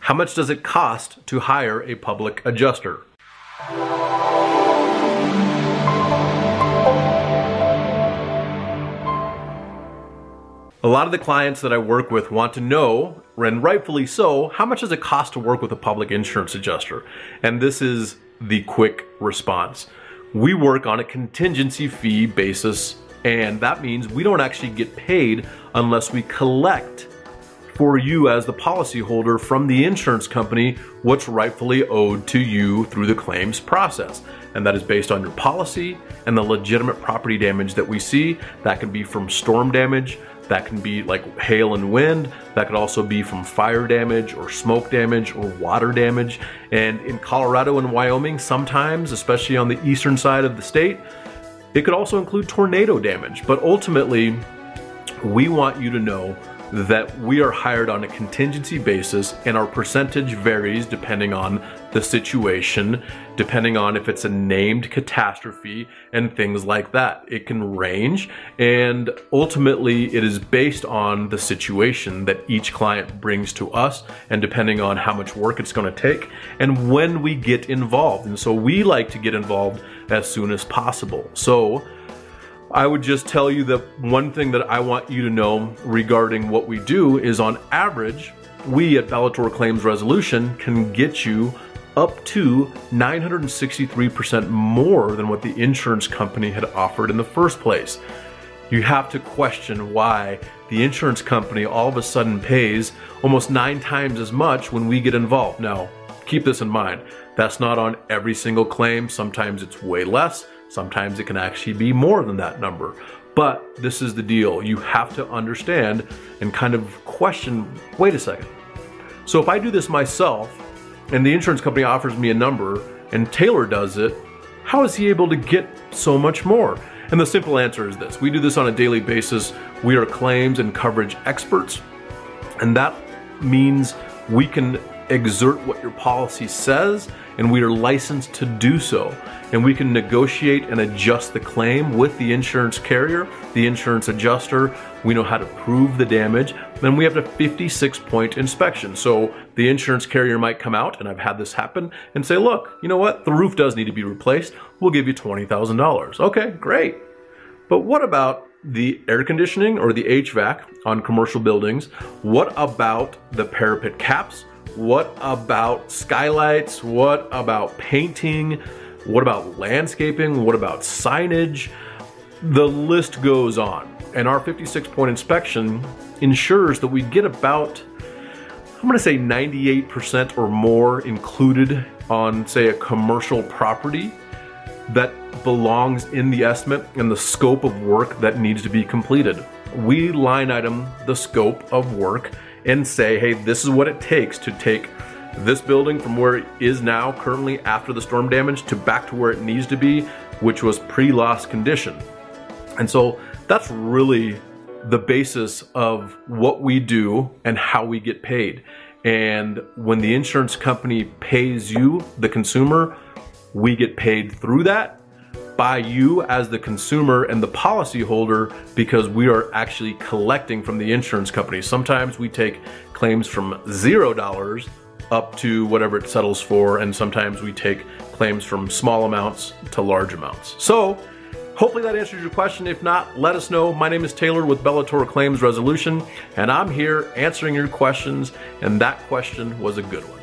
How much does it cost to hire a public adjuster? A lot of the clients that I work with want to know, and rightfully so, how much does it cost to work with a public insurance adjuster? And this is the quick response. We work on a contingency fee basis, and that means we don't actually get paid unless we collect for you as the policyholder from the insurance company what's rightfully owed to you through the claims process. And that is based on your policy and the legitimate property damage that we see. That can be from storm damage, that can be like hail and wind, that could also be from fire damage or smoke damage or water damage. And in Colorado and Wyoming, sometimes, especially on the eastern side of the state, it could also include tornado damage. But ultimately, we want you to know that we are hired on a contingency basis, and our percentage varies depending on the situation, depending on if it's a named catastrophe and things like that. It can range, and ultimately it is based on the situation that each client brings to us, and depending on how much work it's going to take and when we get involved. And so we like to get involved as soon as possible. So I would just tell you that one thing that I want you to know regarding what we do is, on average, we at Bellator Claims Resolution can get you up to 963% more than what the insurance company had offered in the first place. You have to question why the insurance company all of a sudden pays almost 9 times as much when we get involved. Now, keep this in mind. That's not on every single claim. Sometimes it's way less. Sometimes it can actually be more than that number. But this is the deal. You have to understand and kind of question, wait a second. So if I do this myself and the insurance company offers me a number and Taylor does it, how is he able to get so much more? And the simple answer is this. We do this on a daily basis. We are claims and coverage experts. And that means we can exert what your policy says, and we are licensed to do so. And we can negotiate and adjust the claim with the insurance carrier, the insurance adjuster. We know how to prove the damage. Then we have a 56-point inspection. So the insurance carrier might come out, and I've had this happen, and say, look, you know what? The roof does need to be replaced. We'll give you $20,000. Okay, great. But what about the air conditioning or the HVAC on commercial buildings? What about the parapet caps? What about skylights? What about painting? What about landscaping? What about signage? The list goes on. And our 56-point inspection ensures that we get about, I'm gonna say 98% or more included on, say, a commercial property that belongs in the estimate and the scope of work that needs to be completed. We line item the scope of work and say, hey, this is what it takes to take this building from where it is now currently after the storm damage to back to where it needs to be, which was pre-loss condition. And so that's really the basis of what we do and how we get paid. And when the insurance company pays you, the consumer, we get paid through that by you as the consumer and the policyholder, because we are actually collecting from the insurance company. Sometimes we take claims from $0 up to whatever it settles for, and sometimes we take claims from small amounts to large amounts. So hopefully that answers your question. If not, let us know. My name is Taylor with Bellator Claims Resolution, and I'm here answering your questions, and that question was a good one.